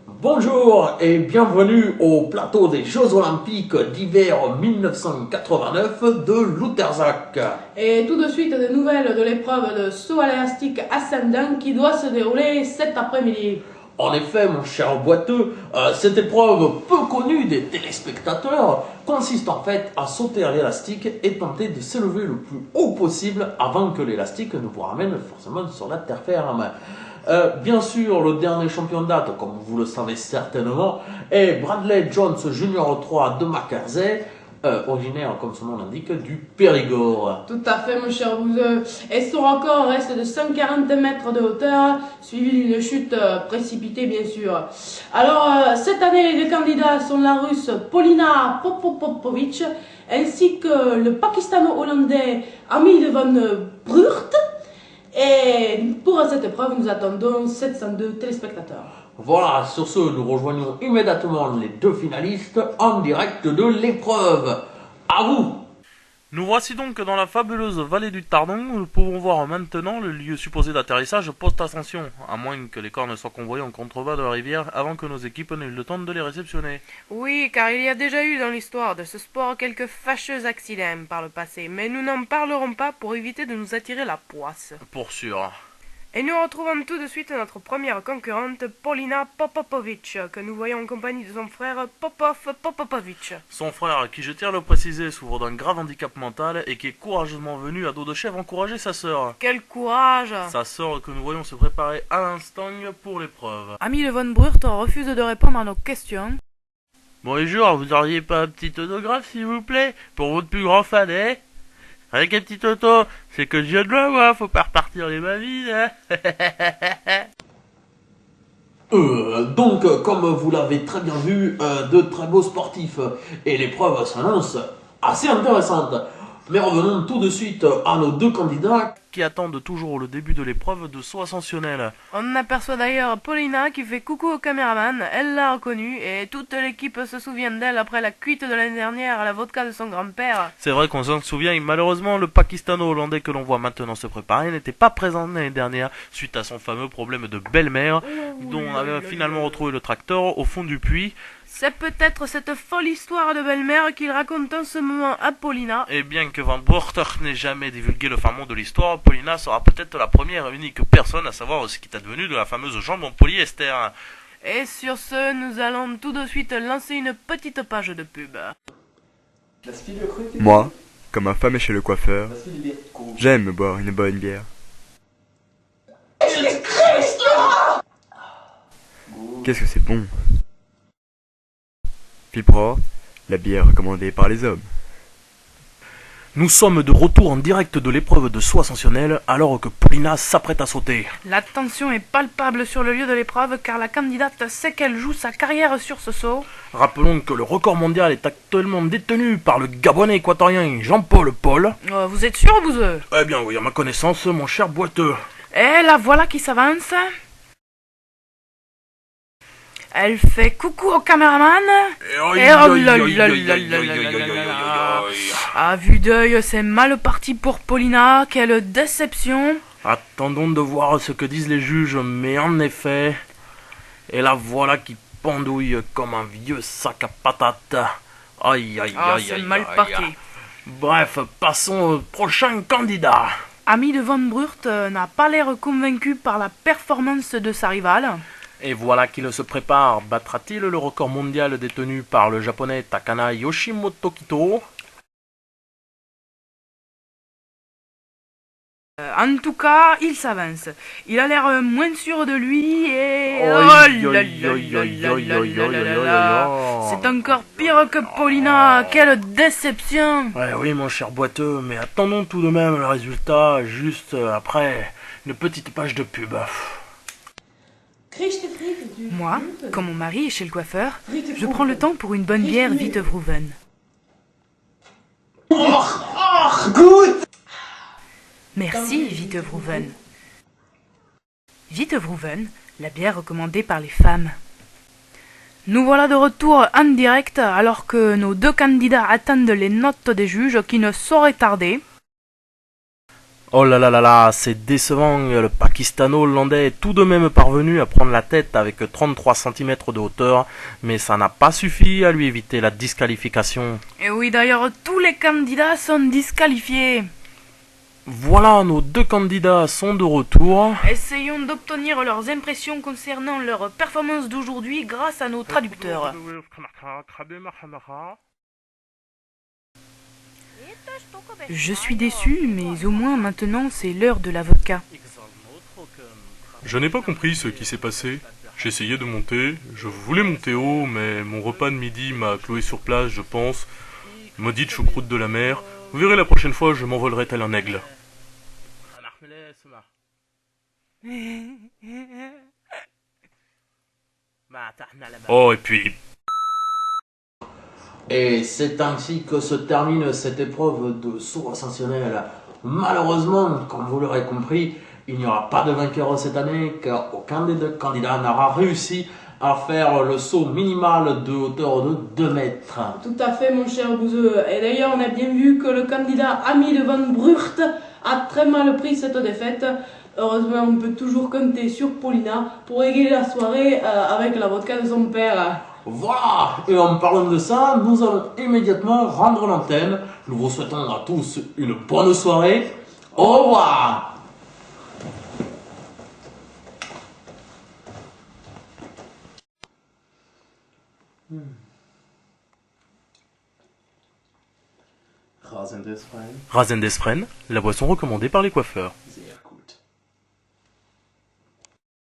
Bonjour et bienvenue au plateau des Jeux Olympiques d'hiver 1989 de Lutterzach. Et tout de suite, des nouvelles de l'épreuve de saut à l'élastique ascendant qui doit se dérouler cet après-midi. En effet, mon cher boiteux, cette épreuve peu connue des téléspectateurs consiste en fait à sauter à l'élastique et tenter de s'élever le plus haut possible avant que l'élastique ne vous ramène forcément sur la terre ferme. Bien sûr, le dernier champion de date, comme vous le savez certainement, est Bradley Jones Jr. 3 de Mackersay, originaire, comme son nom l'indique, du Périgord. Tout à fait, mon cher Bouzeux. Et son record reste de 140 mètres de hauteur, suivi d'une chute précipitée, bien sûr. Alors, cette année, les deux candidats sont la Russe Polina Popopovic, ainsi que le Pakistano-Hollandais Hamid van Bruggt. Et pour cette épreuve, nous attendons 702 téléspectateurs. Voilà, sur ce, nous rejoignons immédiatement les deux finalistes en direct de l'épreuve. À vous! Nous voici donc dans la fabuleuse vallée du Tardon où nous pouvons voir maintenant le lieu supposé d'atterrissage post-ascension, à moins que les corps ne soient convoyés en contrebas de la rivière avant que nos équipes n'aient eu le temps de les réceptionner. Oui, car il y a déjà eu dans l'histoire de ce sport quelques fâcheux accidents par le passé, mais nous n'en parlerons pas pour éviter de nous attirer la poisse. Pour sûr. Et nous retrouvons tout de suite notre première concurrente, Polina Popopovic, que nous voyons en compagnie de son frère Popov Popopovic. Son frère, qui je tiens à le préciser, souffre d'un grave handicap mental et qui est courageusement venu à dos de chèvre encourager sa sœur. Quel courage! Sa sœur que nous voyons se préparer à l'instant pour l'épreuve. Ami de Von Bruggt refuse de répondre à nos questions. Bonjour, vous auriez pas un petit autographe s'il vous plaît, pour votre plus grand fan, hein? Avec un petit auto, c'est que je viens de le voir, faut pas repartir les mains vides, hein. Donc, comme vous l'avez très bien vu, de très beaux sportifs et l'épreuve s'annonce assez intéressante. Mais revenons tout de suite à nos deux candidats Qui attendent toujours le début de l'épreuve de saut ascensionnel. On aperçoit d'ailleurs Polina qui fait coucou au caméraman, elle l'a reconnue et toute l'équipe se souvient d'elle après la cuite de l'année dernière à la vodka de son grand-père. C'est vrai qu'on s'en souvient, et malheureusement le Pakistano-Hollandais que l'on voit maintenant se préparer n'était pas présent l'année dernière suite à son fameux problème de belle-mère dont on avait finalement retrouvé le tracteur au fond du puits. C'est peut-être cette folle histoire de belle-mère qu'il raconte en ce moment à Polina. Et bien que Van Bruggt n'ait jamais divulgué le fin mot de l'histoire, Polina sera peut-être la première et unique personne à savoir ce qui est advenu de la fameuse jambe en polyester. Et sur ce, nous allons tout de suite lancer une petite page de pub. Moi, comme ma femme est chez le coiffeur, j'aime boire une bonne bière. Qu'est-ce que c'est bon! Filpro, la bière recommandée par les hommes. Nous sommes de retour en direct de l'épreuve de saut ascensionnel alors que Polina s'apprête à sauter. La tension est palpable sur le lieu de l'épreuve car la candidate sait qu'elle joue sa carrière sur ce saut. Rappelons que le record mondial est actuellement détenu par le Gabonais équatorien Jean-Paul Paul. Vous êtes sûr, vous? Eh bien oui, à ma connaissance, mon cher boiteux. Et la voilà qui s'avance. Elle fait coucou au caméraman. À vue d'œil, c'est mal parti pour Polina. Quelle déception. Attendons de voir ce que disent les juges, mais en effet... Et la voilà qui pendouille comme un vieux sac à patates. Aïe, aïe, aïe, c'est aïe, mal aïe, parti. aïe. Bref, passons au prochain candidat. Ami de Von Bruggt n'a pas l'air convaincu par la performance de sa rivale. Et voilà qu'il se prépare. Battra-t-il le record mondial détenu par le japonais Takana Yoshimoto Kito? En tout cas, il s'avance. Il a l'air moins sûr de lui et... C'est encore pire que Polina. Quelle déception. Ouais, oui, mon cher boiteux, mais attendons tout de même le résultat juste après une petite page de pub. Moi, quand mon mari est chez le coiffeur, je prends le temps pour une bonne bière Vitevrouwen. Merci Vitevrouwen. Vitevrouwen, la bière recommandée par les femmes. Nous voilà de retour en direct alors que nos deux candidats attendent les notes des juges qui ne sauraient tarder. Oh là là là là, c'est décevant, le Pakistano-Hollandais est tout de même parvenu à prendre la tête avec 33 cm de hauteur, mais ça n'a pas suffi à lui éviter la disqualification. Et oui, d'ailleurs, tous les candidats sont disqualifiés. Voilà, nos deux candidats sont de retour. Essayons d'obtenir leurs impressions concernant leur performance d'aujourd'hui grâce à nos traducteurs. Je suis déçu, mais au moins maintenant c'est l'heure de la vodka. Je n'ai pas compris ce qui s'est passé. J'ai essayé de monter, je voulais monter haut, mais mon repas de midi m'a cloué sur place, je pense. Maudite choucroute de la mer. Vous verrez la prochaine fois, je m'envolerai tel un aigle. Oh, et puis... Et c'est ainsi que se termine cette épreuve de saut ascensionnel. Malheureusement, comme vous l'aurez compris, il n'y aura pas de vainqueur cette année car aucun des deux candidats n'aura réussi à faire le saut minimal de hauteur de 2 mètres. Tout à fait, mon cher Bouzeux. Et d'ailleurs, on a bien vu que le candidat Ami de Van Brucht a très mal pris cette défaite. Heureusement, on peut toujours compter sur Paulina pour égayer la soirée avec la vodka de son père. Voilà, et en parlant de ça, nous allons immédiatement rendre l'antenne. Nous vous souhaitons à tous une bonne soirée. Au revoir. Rasen des Fresnes, la boisson recommandée par les coiffeurs.